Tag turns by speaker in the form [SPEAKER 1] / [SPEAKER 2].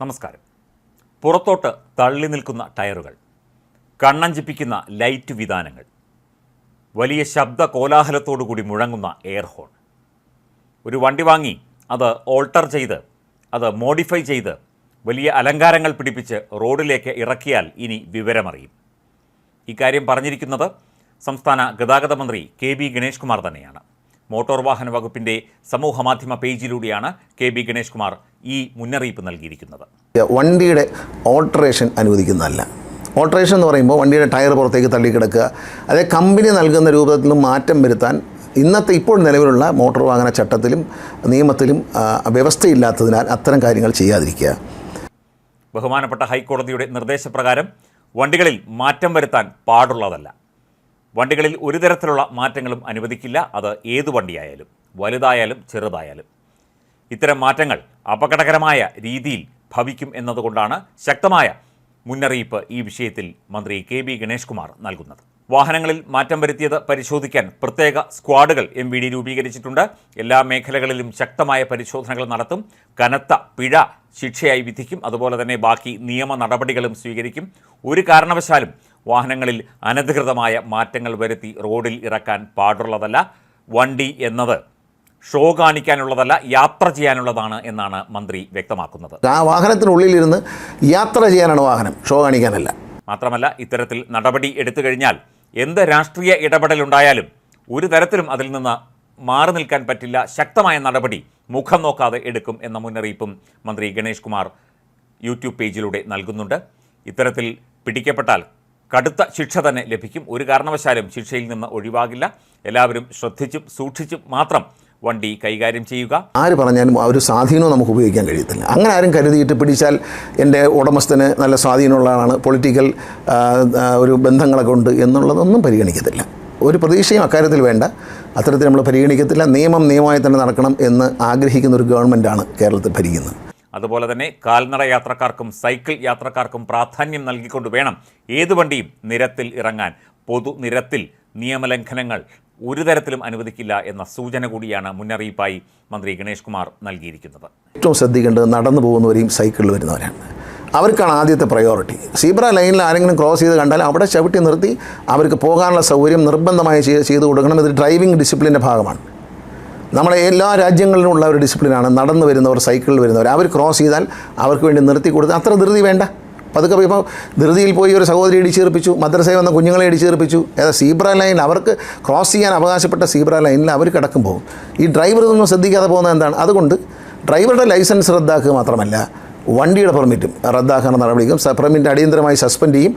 [SPEAKER 1] നമസ്കാരം. പുറത്തോട്ട് തള്ളി നിൽക്കുന്ന ടയറുകൾ, കണ്ണഞ്ചിപ്പിക്കുന്ന ലൈറ്റ് വിതാനങ്ങൾ, വലിയ ശബ്ദ കോലാഹലത്തോടുകൂടി മുഴങ്ങുന്ന എയർ ഹോൺ. ഒരു വണ്ടി വാങ്ങി അത് ഓൾട്ടർ ചെയ്ത്, അത് മോഡിഫൈ ചെയ്ത്, വലിയ അലങ്കാരങ്ങൾ പിടിപ്പിച്ച് റോഡിലേക്ക് ഇറക്കിയാൽ ഇനി വിവരമറിയും. ഇക്കാര്യം പറഞ്ഞിരിക്കുന്നത് സംസ്ഥാന ഗതാഗത മന്ത്രി കെ ബി ഗണേഷ് കുമാർ തന്നെയാണ്. മോട്ടോർ വാഹന വകുപ്പിൻ്റെ സമൂഹമാധ്യമ പേജിലൂടെയാണ് കെ ബി ഗണേഷ് കുമാർ ഈ മുന്നറിയിപ്പ് നൽകിയിരിക്കുന്നത്.
[SPEAKER 2] വണ്ടിയുടെ ഓൾട്ടറേഷൻ അനുവദിക്കുന്നതല്ല. ഓൾട്ടറേഷൻ എന്ന് പറയുമ്പോൾ വണ്ടിയുടെ ടയർ പുറത്തേക്ക് തള്ളിക്കിടക്കുക, അതേ കമ്പനി നൽകുന്ന രൂപത്തിലും മാറ്റം വരുത്താൻ ഇപ്പോൾ നിലവിലുള്ള മോട്ടോർ വാഹന ചട്ടത്തിലും നിയമത്തിലും വ്യവസ്ഥയില്ലാത്തതിനാൽ അത്തരം കാര്യങ്ങൾ ചെയ്യാതിരിക്കുക.
[SPEAKER 1] ബഹുമാനപ്പെട്ട ഹൈക്കോടതിയുടെ നിർദ്ദേശപ്രകാരം വണ്ടികളിൽ മാറ്റം വരുത്താൻ പാടുള്ളതല്ല. വണ്ടികളിൽ ഒരു തരത്തിലുള്ള മാറ്റങ്ങളും അനുവദിക്കില്ല. അത് ഏതു വണ്ടിയായാലും, വലുതായാലും ചെറുതായാലും. ഇത്തരം മാറ്റങ്ങൾ അപകടകരമായ രീതിയിൽ ഭവിക്കും എന്നതുകൊണ്ടാണ് ശക്തമായ മുന്നറിയിപ്പ് ഈ വിഷയത്തിൽ മന്ത്രി കെ ബി ഗണേഷ് കുമാർ നൽകുന്നത്. വാഹനങ്ങളിൽ മാറ്റം വരുത്തിയത് പരിശോധിക്കാൻ പ്രത്യേക സ്ക്വാഡുകൾ MVD രൂപീകരിച്ചിട്ടുണ്ട്. എല്ലാ മേഖലകളിലും ശക്തമായ പരിശോധനകൾ നടത്തും. കനത്ത പിഴ ശിക്ഷയായി വിധിക്കും. അതുപോലെ തന്നെ ബാക്കി നിയമ നടപടികളും സ്വീകരിക്കും. ഒരു കാരണവശാലും വാഹനങ്ങളിൽ അനധികൃതമായ മാറ്റങ്ങൾ വരുത്തി റോഡിൽ ഇറക്കാൻ പാടുള്ളതല്ല. വണ്ടി എന്നത് ഷോ കാണിക്കാനുള്ളതല്ല, യാത്ര ചെയ്യാനുള്ളതാണ് എന്നാണ് മന്ത്രി വ്യക്തമാക്കുന്നത്.
[SPEAKER 2] ആ വാഹനത്തിനുള്ളിലിരുന്ന് യാത്ര ചെയ്യാനാണ് വാഹനം, ഷോ കാണിക്കാനല്ല.
[SPEAKER 1] മാത്രമല്ല, ഇത്തരത്തിൽ നടപടി എടുത്തു കഴിഞ്ഞാൽ എന്ത് രാഷ്ട്രീയ ഇടപെടലുണ്ടായാലും ഒരു തരത്തിലും അതിൽ നിന്ന് മാറി നിൽക്കാൻ പറ്റില്ല. ശക്തമായ നടപടി മുഖം നോക്കാതെ എടുക്കും എന്ന മുന്നറിയിപ്പും മന്ത്രി ഗണേഷ് കുമാർ യൂട്യൂബ് പേജിലൂടെ നൽകുന്നുണ്ട്. ഇത്തരത്തിൽ പിടിക്കപ്പെട്ടാൽ കടുത്ത ശിക്ഷ തന്നെ ലഭിക്കും. ഒരു കാരണവശാലും ശിക്ഷയിൽ നിന്ന് ഒഴിവാകില്ല. എല്ലാവരും ശ്രദ്ധിച്ചും സൂക്ഷിച്ചും മാത്രം വണ്ടി കൈകാര്യം ചെയ്യുക.
[SPEAKER 2] ആര് പറഞ്ഞാലും ആ ഒരു സ്വാധീനവും നമുക്ക് ഉപയോഗിക്കാൻ കഴിയത്തില്ല. അങ്ങനെ ആരും കരുതിയിട്ട് പിടിച്ചാൽ എൻ്റെ ഉടമസ്ഥന് നല്ല സ്വാധീനമുള്ളതാണ്, പൊളിറ്റിക്കൽ ഒരു ബന്ധങ്ങളൊക്കെ ഉണ്ട് എന്നുള്ളതൊന്നും പരിഗണിക്കത്തില്ല. ഒരു പ്രതീക്ഷയും അക്കാര്യത്തിൽ വേണ്ട. അത്തരത്തിൽ നമ്മൾ പരിഗണിക്കത്തില്ല. നിയമമായി തന്നെ നടക്കണം എന്ന് ആഗ്രഹിക്കുന്ന ഒരു ഗവൺമെൻറ്റാണ് കേരളത്തിൽ ഭരിക്കുന്നത്.
[SPEAKER 1] അതുപോലെ തന്നെ കാൽനട യാത്രക്കാർക്കും സൈക്കിൾ യാത്രക്കാർക്കും പ്രാധാന്യം നൽകിക്കൊണ്ട് വേണം ഏത് വണ്ടിയും നിരത്തിൽ ഇറങ്ങാൻ. പൊതുനിരത്തിൽ നിയമലംഘനങ്ങൾ ഒരു തരത്തിലും അനുവദിക്കില്ല എന്ന സൂചന കൂടിയാണ് മുന്നറിയിപ്പായി മന്ത്രി ഗണേഷ് കുമാർ നൽകിയിരിക്കുന്നത്.
[SPEAKER 2] ഏറ്റവും ശ്രദ്ധിക്കേണ്ടത് നടന്നു പോകുന്നവരെയും സൈക്കിളിൽ വരുന്നവരാണ്. അവർക്കാണ് ആദ്യത്തെ പ്രയോറിറ്റി. സീബ്ര ലൈനിൽ ആരെങ്കിലും ക്രോസ് ചെയ്ത് കണ്ടാൽ അവിടെ ചവിട്ടി നിർത്തി അവർക്ക് പോകാനുള്ള സൗകര്യം നിർബന്ധമായി ചെയ്തു കൊടുക്കണം. ഇത് ഡ്രൈവിംഗ് ഡിസിപ്ലിൻ്റെ ഭാഗമാണ്. നമ്മളെ എല്ലാ രാജ്യങ്ങളിലുമുള്ള ഒരു ഡിസിപ്ലിനാണ്. നടന്നു വരുന്നവർ, സൈക്കിളിൽ വരുന്നവർ, അവർ ക്രോസ് ചെയ്താൽ അവർക്ക് വേണ്ടി നിർത്തി കൊടുത്ത് അത്ര ധൃതി വേണ്ട. പതുക്കെ ഇപ്പോൾ ധൃതിയിൽ പോയി ഒരു സഹോദരി ഇടിച്ചേർപ്പിച്ചു, മദ്രസയിൽ വന്ന കുഞ്ഞുങ്ങളെ ഇടിച്ചേർപ്പിച്ചു. ഏതാ സീബ്ര ലൈൻ, അവർക്ക് ക്രോസ് ചെയ്യാൻ അവകാശപ്പെട്ട സീബ്ര ലൈനിൽ അവർ കിടക്കുമ്പോൾ ഈ ഡ്രൈവർ ഇതൊന്നും ശ്രദ്ധിക്കാതെ പോകുന്നത് എന്താണ്? അതുകൊണ്ട് ഡ്രൈവറുടെ ലൈസൻസ് റദ്ദാക്കുക മാത്രമല്ല, വണ്ടിയുടെ പെർമിറ്റും റദ്ദാക്കാനുള്ള നടപടിക്കും പെർമിറ്റ് അടിയന്തരമായി സസ്പെൻഡ് ചെയ്യും.